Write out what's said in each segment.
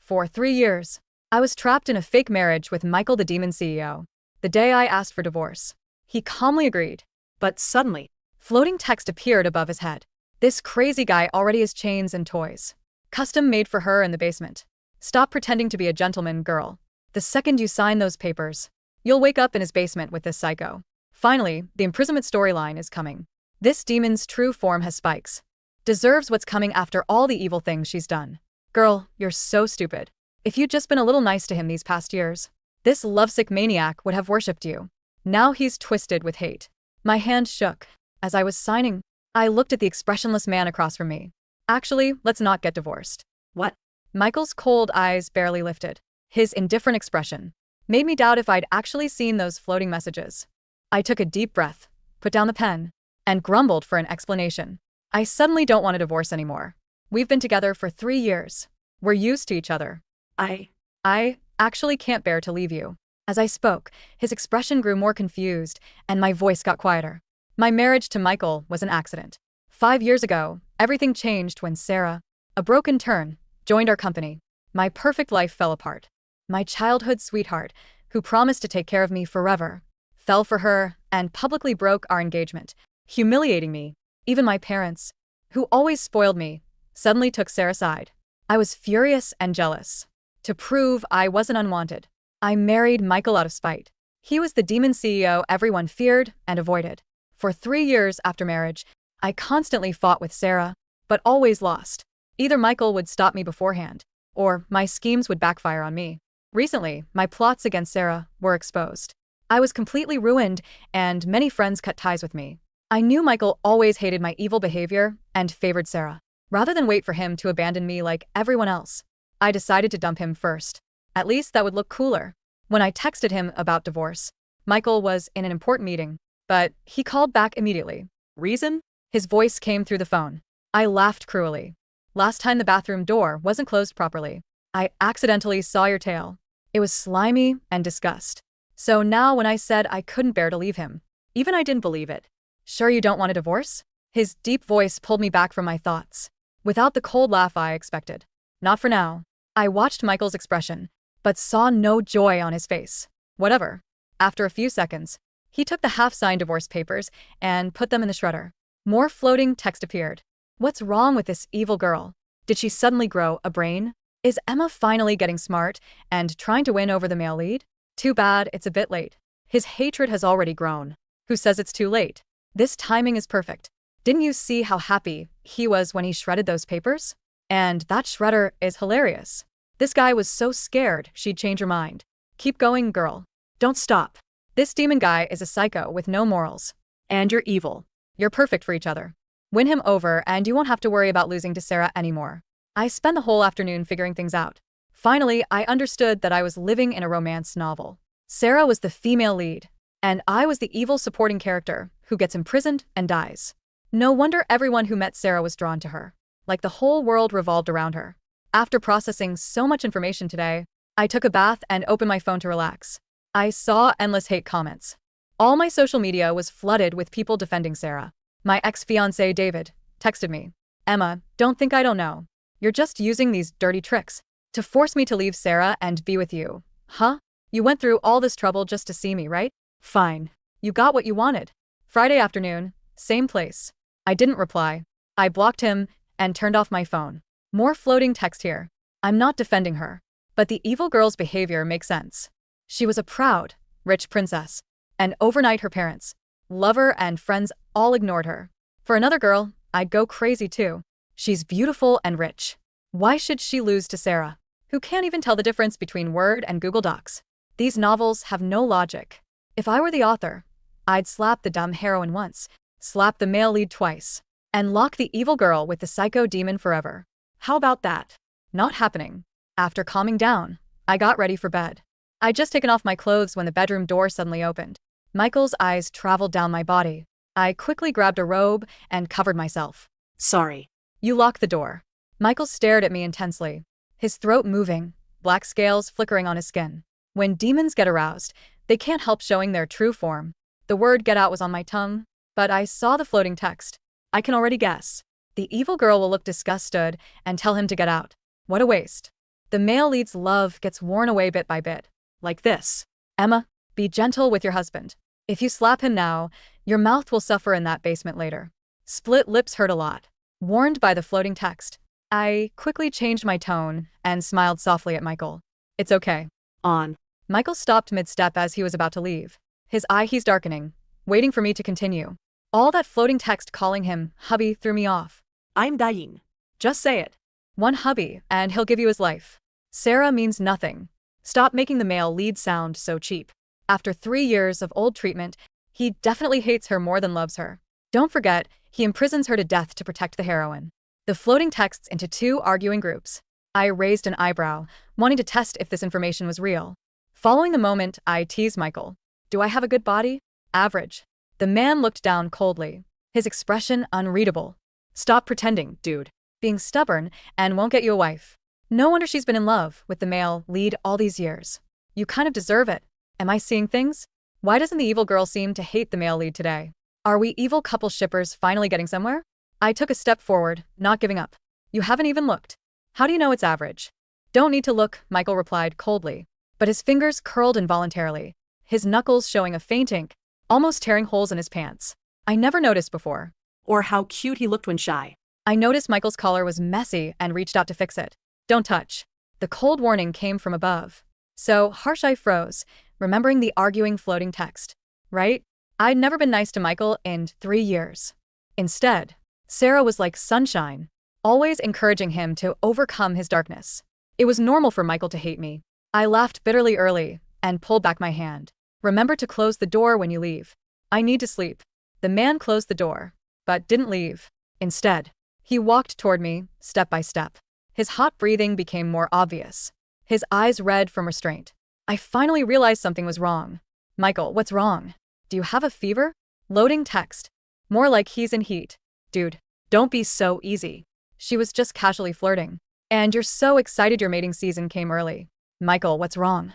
For 3 years, I was trapped in a fake marriage with Michael the Demon CEO. The day I asked for divorce, he calmly agreed. But suddenly, floating text appeared above his head. This crazy guy already has chains and toys. Custom made for her in the basement. Stop pretending to be a gentleman, girl. The second you sign those papers, you'll wake up in his basement with this psycho. Finally, the imprisonment storyline is coming. This demon's true form has spikes. Deserves what's coming after all the evil things she's done. Girl, you're so stupid. If you'd just been a little nice to him these past years, this lovesick maniac would have worshipped you. Now he's twisted with hate. My hand shook. As I was signing, I looked at the expressionless man across from me. Actually, let's not get divorced. What? Michael's cold eyes barely lifted. His indifferent expression made me doubt if I'd actually seen those floating messages. I took a deep breath, put down the pen, and grumbled for an explanation. I suddenly don't want a divorce anymore. We've been together for 3 years. We're used to each other. I actually can't bear to leave you. As I spoke, his expression grew more confused, and my voice got quieter. My marriage to Michael was an accident. 5 years ago, everything changed when Sarah, a broken turn, joined our company. My perfect life fell apart. My childhood sweetheart, who promised to take care of me forever, fell for her and publicly broke our engagement, humiliating me. Even my parents, who always spoiled me, suddenly took Sarah's side. I was furious and jealous. To prove I wasn't unwanted, I married Michael out of spite. He was the demon CEO everyone feared and avoided. For 3 years after marriage, I constantly fought with Sarah, but always lost. Either Michael would stop me beforehand, or my schemes would backfire on me. Recently, my plots against Sarah were exposed. I was completely ruined, and many friends cut ties with me. I knew Michael always hated my evil behavior and favored Sarah. Rather than wait for him to abandon me like everyone else, I decided to dump him first. At least that would look cooler. When I texted him about divorce, Michael was in an important meeting, but he called back immediately. Reason? His voice came through the phone. I laughed cruelly. Last time the bathroom door wasn't closed properly. I accidentally saw your tail. It was slimy and disgust. So now when I said I couldn't bear to leave him, even I didn't believe it. Sure you don't want a divorce? His deep voice pulled me back from my thoughts. Without the cold laugh I expected. Not for now. I watched Michael's expression, but saw no joy on his face. Whatever. After a few seconds, he took the half-signed divorce papers and put them in the shredder. More floating text appeared. What's wrong with this evil girl? Did she suddenly grow a brain? Is Emma finally getting smart and trying to win over the male lead? Too bad it's a bit late. His hatred has already grown. Who says it's too late? This timing is perfect. Didn't you see how happy he was when he shredded those papers? And that shredder is hilarious. This guy was so scared she'd change her mind. Keep going, girl. Don't stop. This demon guy is a psycho with no morals. And you're evil. You're perfect for each other. Win him over and you won't have to worry about losing to Sarah anymore. I spent the whole afternoon figuring things out. Finally, I understood that I was living in a romance novel. Sarah was the female lead, and I was the evil supporting character who gets imprisoned and dies. No wonder everyone who met Sarah was drawn to her. Like the whole world revolved around her. After processing so much information today, I took a bath and opened my phone to relax. I saw endless hate comments. All my social media was flooded with people defending Sarah. My ex-fiancé David texted me, "Emma, don't think I don't know. You're just using these dirty tricks to force me to leave Sarah and be with you. Huh? You went through all this trouble just to see me, right? Fine. You got what you wanted." Friday afternoon, same place. I didn't reply. I blocked him and turned off my phone. More floating text here. I'm not defending her, but the evil girl's behavior makes sense. She was a proud, rich princess, and overnight her parents, lover, and friends all ignored her. For another girl, I'd go crazy too. She's beautiful and rich. Why should she lose to Sarah, who can't even tell the difference between Word and Google Docs? These novels have no logic. If I were the author, I'd slap the dumb heroine once, slap the male lead twice, and lock the evil girl with the psycho demon forever. How about that? Not happening. After calming down, I got ready for bed. I'd just taken off my clothes when the bedroom door suddenly opened. Michael's eyes traveled down my body. I quickly grabbed a robe and covered myself. Sorry. You locked the door. Michael stared at me intensely, his throat moving, black scales flickering on his skin. When demons get aroused, they can't help showing their true form. The word "get out" was on my tongue, but I saw the floating text. I can already guess. The evil girl will look disgusted and tell him to get out. What a waste. The male lead's love gets worn away bit by bit. Like this. Emma, be gentle with your husband. If you slap him now, your mouth will suffer in that basement later. Split lips hurt a lot. Warned by the floating text. I quickly changed my tone and smiled softly at Michael. It's okay. On. Michael stopped mid-step as he was about to leave. His eyes darkening, waiting for me to continue. All that floating text calling him hubby threw me off. I'm dying. Just say it. One hubby, and he'll give you his life. Sarah means nothing. Stop making the male lead sound so cheap. After 3 years of old treatment, he definitely hates her more than loves her. Don't forget, he imprisons her to death to protect the heroine. The floating texts into 2 arguing groups. I raised an eyebrow, wanting to test if this information was real. Following the moment, I teased Michael. Do I have a good body? Average. The man looked down coldly, his expression unreadable. Stop pretending, dude. Being stubborn and won't get you a wife. No wonder she's been in love with the male lead all these years. You kind of deserve it. Am I seeing things? Why doesn't the evil girl seem to hate the male lead today? Are we evil couple shippers finally getting somewhere? I took a step forward, not giving up. You haven't even looked. How do you know it's average? Don't need to look, Michael replied coldly. But his fingers curled involuntarily, his knuckles showing a faint ink, almost tearing holes in his pants. I never noticed before. Or how cute he looked when shy. I noticed Michael's collar was messy and reached out to fix it. Don't touch. The cold warning came from above. So harsh I froze, remembering the arguing floating text. Right? I'd never been nice to Michael in 3 years. Instead, Sarah was like sunshine, always encouraging him to overcome his darkness. It was normal for Michael to hate me. I laughed bitterly early and pulled back my hand. Remember to close the door when you leave. I need to sleep. The man closed the door, but didn't leave. Instead, he walked toward me, step by step. His hot breathing became more obvious, his eyes red from restraint. I finally realized something was wrong. Michael, what's wrong? Do you have a fever? Loading text. More like he's in heat. Dude, don't be so easy. She was just casually flirting. And you're so excited your mating season came early. Michael, what's wrong?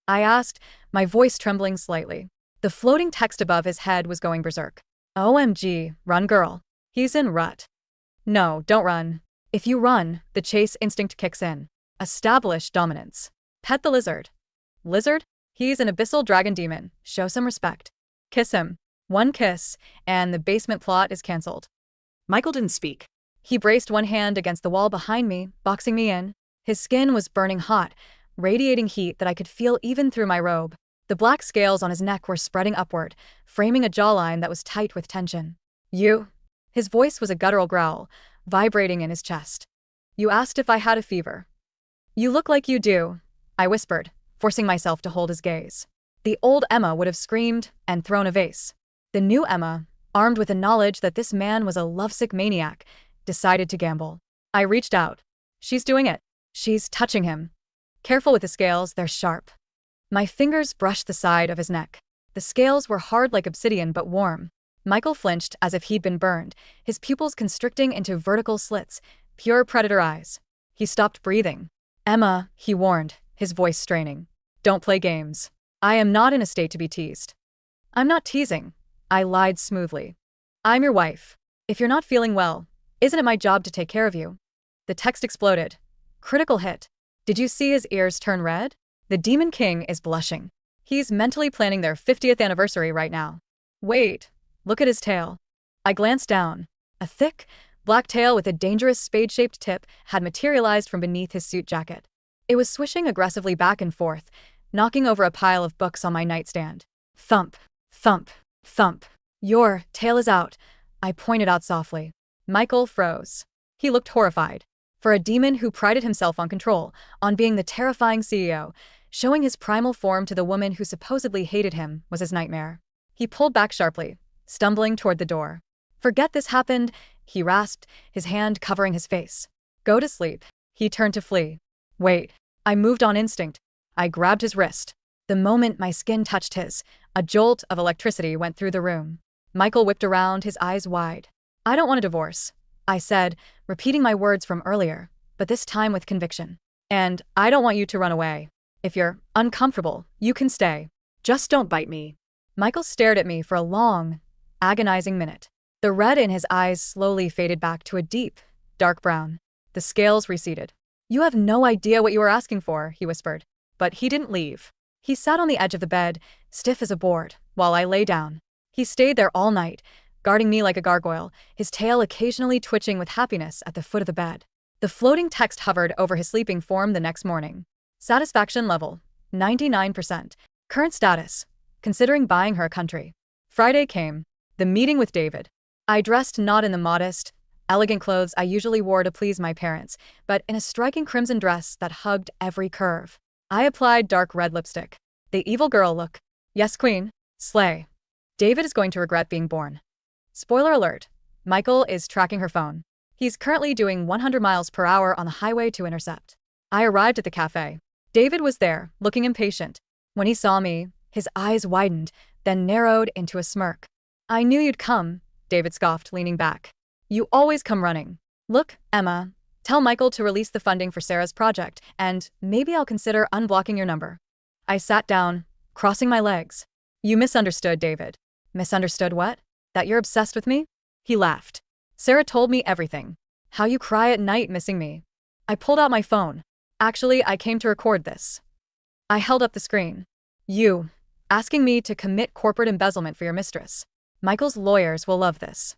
I asked, my voice trembling slightly. The floating text above his head was going berserk. OMG, run girl. He's in rut. No, don't run. If you run, the chase instinct kicks in. Establish dominance. Pet the lizard. Lizard? He's an abyssal dragon demon. Show some respect. Kiss him. One kiss, and the basement plot is cancelled. Michael didn't speak. He braced one hand against the wall behind me, boxing me in. His skin was burning hot, radiating heat that I could feel even through my robe. The black scales on his neck were spreading upward, framing a jawline that was tight with tension. You? His voice was a guttural growl, vibrating in his chest. You asked if I had a fever. You look like you do, I whispered, forcing myself to hold his gaze. The old Emma would have screamed and thrown a vase. The new Emma, armed with the knowledge that this man was a lovesick maniac, decided to gamble. I reached out. She's doing it. She's touching him. Careful with the scales, they're sharp. My fingers brushed the side of his neck. The scales were hard like obsidian but warm. Michael flinched as if he'd been burned, his pupils constricting into vertical slits, pure predator eyes. He stopped breathing. Emma, he warned, his voice straining. Don't play games. I am not in a state to be teased. I'm not teasing. I lied smoothly. I'm your wife. If you're not feeling well, isn't it my job to take care of you? The text exploded. Critical hit. Did you see his ears turn red? The Demon King is blushing. He's mentally planning their 50th anniversary right now. Wait, look at his tail. I glanced down. A thick, black tail with a dangerous spade-shaped tip had materialized from beneath his suit jacket. It was swishing aggressively back and forth, knocking over a pile of books on my nightstand. Thump, thump, thump. Your tail is out, I pointed out softly. Michael froze. He looked horrified. For a demon who prided himself on control, on being the terrifying CEO, showing his primal form to the woman who supposedly hated him was his nightmare. He pulled back sharply, stumbling toward the door. Forget this happened, he rasped, his hand covering his face. Go to sleep. He turned to flee. Wait. I moved on instinct. I grabbed his wrist. The moment my skin touched his, a jolt of electricity went through the room. Michael whipped around, his eyes wide. I don't want a divorce, I said, repeating my words from earlier, but this time with conviction. And I don't want you to run away. If you're uncomfortable, you can stay. Just don't bite me. Michael stared at me for a long, agonizing minute. The red in his eyes slowly faded back to a deep, dark brown. The scales receded. You have no idea what you are asking for, he whispered. But he didn't leave. He sat on the edge of the bed, stiff as a board, while I lay down. He stayed there all night, guarding me like a gargoyle, his tail occasionally twitching with happiness at the foot of the bed. The floating text hovered over his sleeping form the next morning. Satisfaction level, 99%. Current status, considering buying her a country. Friday came. The meeting with David. I dressed not in the modest, elegant clothes I usually wore to please my parents, but in a striking crimson dress that hugged every curve. I applied dark red lipstick. The evil girl look. Yes, queen. Slay. David is going to regret being born. Spoiler alert. Michael is tracking her phone. He's currently doing 100 miles per hour on the highway to intercept. I arrived at the cafe. David was there, looking impatient. When he saw me, his eyes widened, then narrowed into a smirk. I knew you'd come, David scoffed, leaning back. You always come running. Look, Emma, tell Michael to release the funding for Sarah's project, and maybe I'll consider unblocking your number. I sat down, crossing my legs. You misunderstood, David. Misunderstood what? That you're obsessed with me? He laughed. Sarah told me everything. How you cry at night missing me. I pulled out my phone. Actually, I came to record this. I held up the screen. You, asking me to commit corporate embezzlement for your mistress. Michael's lawyers will love this.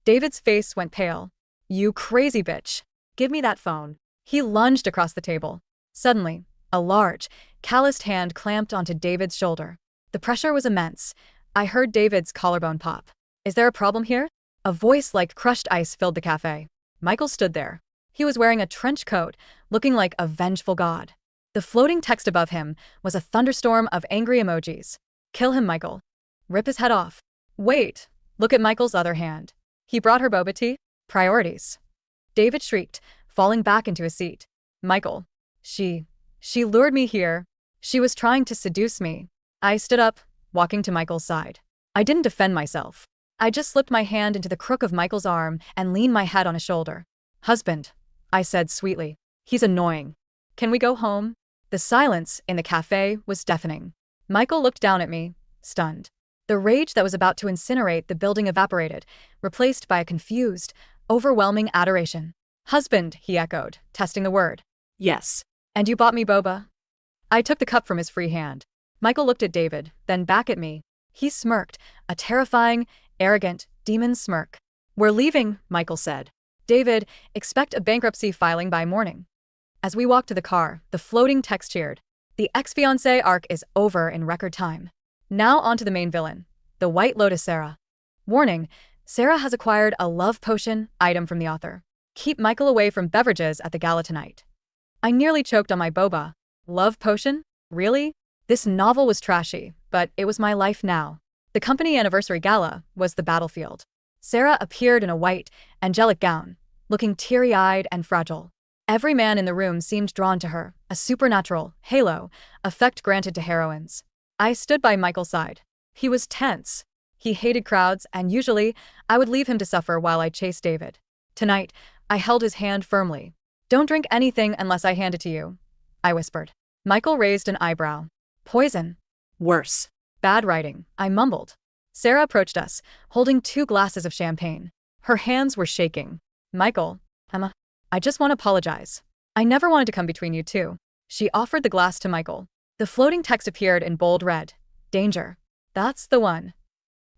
David's face went pale. You crazy bitch. Give me that phone. He lunged across the table. Suddenly, a large, calloused hand clamped onto David's shoulder. The pressure was immense. I heard David's collarbone pop. Is there a problem here? A voice like crushed ice filled the cafe. Michael stood there. He was wearing a trench coat, looking like a vengeful god. The floating text above him was a thunderstorm of angry emojis. Kill him, Michael. Rip his head off. Wait, look at Michael's other hand. He brought her boba tea? Priorities. David shrieked, falling back into his seat. Michael. She lured me here. She was trying to seduce me. I stood up, walking to Michael's side. I didn't defend myself. I just slipped my hand into the crook of Michael's arm and leaned my head on his shoulder. Husband, I said sweetly. He's annoying. Can we go home? The silence in the cafe was deafening. Michael looked down at me, stunned. The rage that was about to incinerate the building evaporated, replaced by a confused, overwhelming adoration. Husband, he echoed, testing the word. Yes. And you bought me boba? I took the cup from his free hand. Michael looked at David, then back at me. He smirked, a terrifying, arrogant, demon smirk. We're leaving, Michael said. David, expect a bankruptcy filing by morning. As we walked to the car, the floating text cheered. The ex-fiancé arc is over in record time. Now on to the main villain, the White Lotus Sarah. Warning, Sarah has acquired a love potion item from the author. Keep Michael away from beverages at the gala tonight. I nearly choked on my boba. Love potion? Really? This novel was trashy, but it was my life now. The company anniversary gala was the battlefield. Sarah appeared in a white, angelic gown, looking teary-eyed and fragile. Every man in the room seemed drawn to her, a supernatural halo effect granted to heroines. I stood by Michael's side. He was tense. He hated crowds, and usually, I would leave him to suffer while I chased David. Tonight, I held his hand firmly. Don't drink anything unless I hand it to you, I whispered. Michael raised an eyebrow. Poison. Worse. Bad writing, I mumbled. Sarah approached us, holding 2 glasses of champagne. Her hands were shaking. Michael, Emma, I just want to apologize. I never wanted to come between you two. She offered the glass to Michael. The floating text appeared in bold red. Danger. That's the one.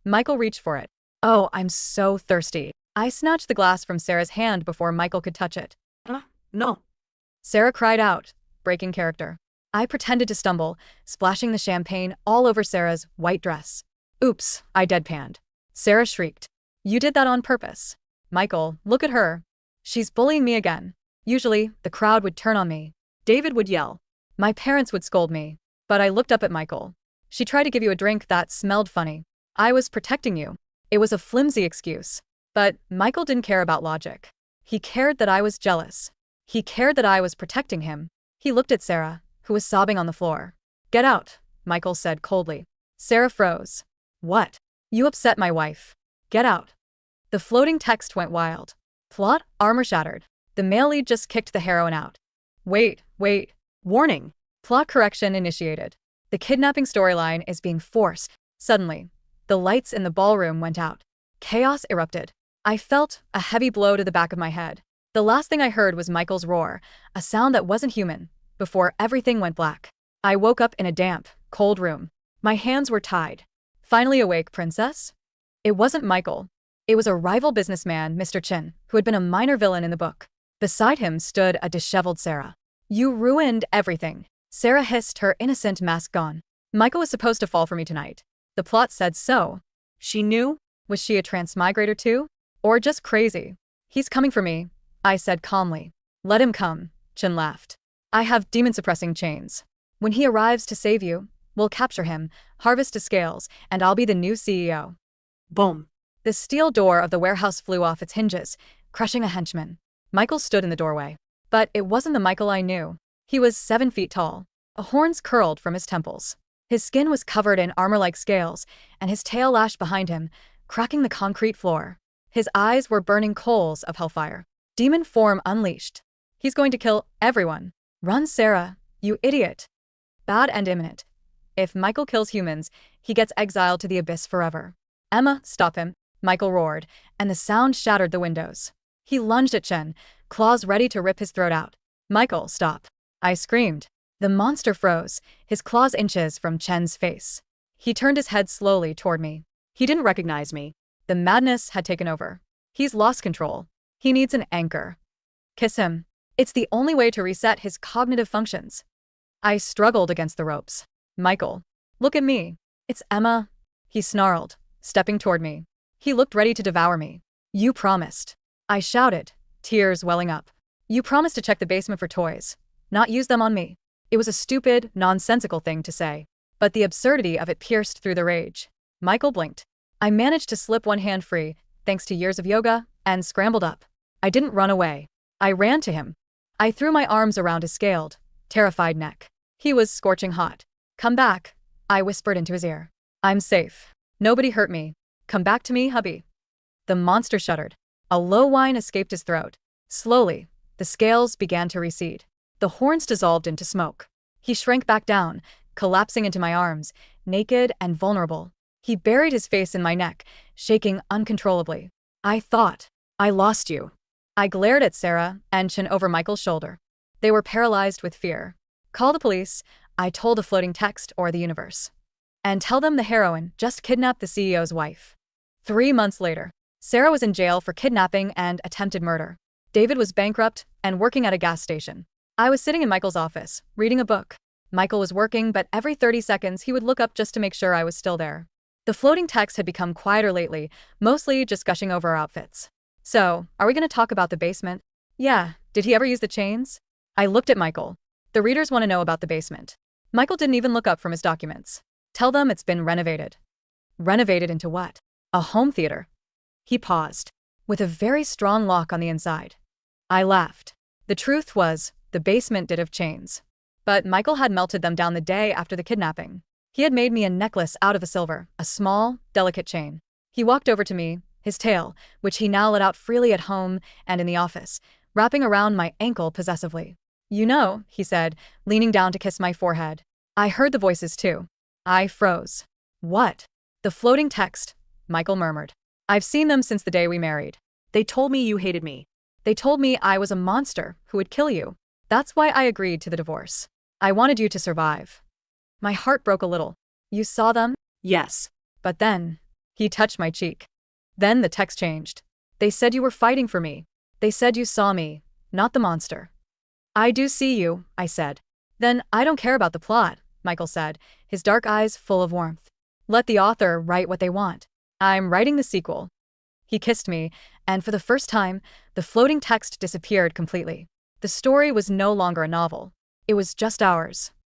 Michael reached for it. Oh, I'm so thirsty. I snatched the glass from Sarah's hand before Michael could touch it. No. Sarah cried out, breaking character. I pretended to stumble, splashing the champagne all over Sarah's white dress. Oops, I deadpanned. Sarah shrieked. You did that on purpose. Michael, look at her. She's bullying me again. Usually, the crowd would turn on me. David would yell. My parents would scold me. But I looked up at Michael. She tried to give you a drink that smelled funny. I was protecting you. It was a flimsy excuse. But Michael didn't care about logic. He cared that I was jealous. He cared that I was protecting him. He looked at Sarah, who was sobbing on the floor. Get out, Michael said coldly. Sarah froze. What? You upset my wife. Get out. The floating text went wild. Plot, armor shattered. The male lead just kicked the heroine out. Wait. Warning. Plot correction initiated. The kidnapping storyline is being forced. Suddenly, the lights in the ballroom went out. Chaos erupted. I felt a heavy blow to the back of my head. The last thing I heard was Michael's roar, a sound that wasn't human, before everything went black. I woke up in a damp, cold room. My hands were tied. Finally awake, princess? It wasn't Michael. It was a rival businessman, Mr. Chin, who had been a minor villain in the book. Beside him stood a disheveled Sarah. You ruined everything. Sarah hissed, her innocent mask gone. Michael was supposed to fall for me tonight. The plot said so. She knew? Was she a transmigrator too? Or just crazy? He's coming for me, I said calmly. Let him come, Chin laughed. I have demon-suppressing chains. When he arrives to save you, we'll capture him, harvest his scales, and I'll be the new CEO. Boom. The steel door of the warehouse flew off its hinges, crushing a henchman. Michael stood in the doorway. But it wasn't the Michael I knew. He was 7 feet tall. Horns curled from his temples. His skin was covered in armor-like scales, and his tail lashed behind him, cracking the concrete floor. His eyes were burning coals of hellfire. Demon form unleashed. He's going to kill everyone. Run, Sarah, you idiot. Bad and imminent. If Michael kills humans, he gets exiled to the abyss forever. Emma, stop him, Michael roared, and the sound shattered the windows. He lunged at Chen, claws ready to rip his throat out. Michael, stop. I screamed. The monster froze, his claws inches from Chen's face. He turned his head slowly toward me. He didn't recognize me. The madness had taken over. He's lost control. He needs an anchor. Kiss him. It's the only way to reset his cognitive functions. I struggled against the ropes. Michael, look at me. It's Emma. He snarled, stepping toward me. He looked ready to devour me. You promised. I shouted, tears welling up. You promised to check the basement for toys, not use them on me. It was a stupid, nonsensical thing to say, but the absurdity of it pierced through the rage. Michael blinked. I managed to slip one hand free, thanks to years of yoga, and scrambled up. I didn't run away. I ran to him. I threw my arms around his scaled, terrified neck. He was scorching hot. Come back, I whispered into his ear. I'm safe. Nobody hurt me. Come back to me, hubby. The monster shuddered. A low whine escaped his throat. Slowly, the scales began to recede. The horns dissolved into smoke. He shrank back down, collapsing into my arms, naked and vulnerable. He buried his face in my neck, shaking uncontrollably. I thought, I lost you. I glared at Sarah and Chin over Michael's shoulder. They were paralyzed with fear. Call the police, I told a floating text or the universe. And tell them the heroine just kidnapped the CEO's wife. 3 months later, Sarah was in jail for kidnapping and attempted murder. David was bankrupt and working at a gas station. I was sitting in Michael's office, reading a book. Michael was working, but every 30 seconds he would look up just to make sure I was still there. The floating text had become quieter lately, mostly just gushing over our outfits. So, are we going to talk about the basement? Yeah, did he ever use the chains? I looked at Michael. The readers want to know about the basement. Michael didn't even look up from his documents. Tell them it's been renovated. Renovated into what? A home theater. He paused, with a very strong lock on the inside. I laughed. The truth was, the basement did have chains. But Michael had melted them down the day after the kidnapping. He had made me a necklace out of a silver, a small, delicate chain. He walked over to me, his tail, which he now let out freely at home and in the office, wrapping around my ankle possessively. You know, he said, leaning down to kiss my forehead. I heard the voices too. I froze. What? The floating text, Michael murmured. I've seen them since the day we married. They told me you hated me. They told me I was a monster who would kill you. That's why I agreed to the divorce. I wanted you to survive. My heart broke a little. You saw them? Yes. But then, he touched my cheek. Then the text changed. They said you were fighting for me. They said you saw me, not the monster. I do see you, I said. Then I don't care about the plot, Michael said, his dark eyes full of warmth. Let the author write what they want. I'm writing the sequel. He kissed me, and for the first time, the floating text disappeared completely. The story was no longer a novel. It was just ours.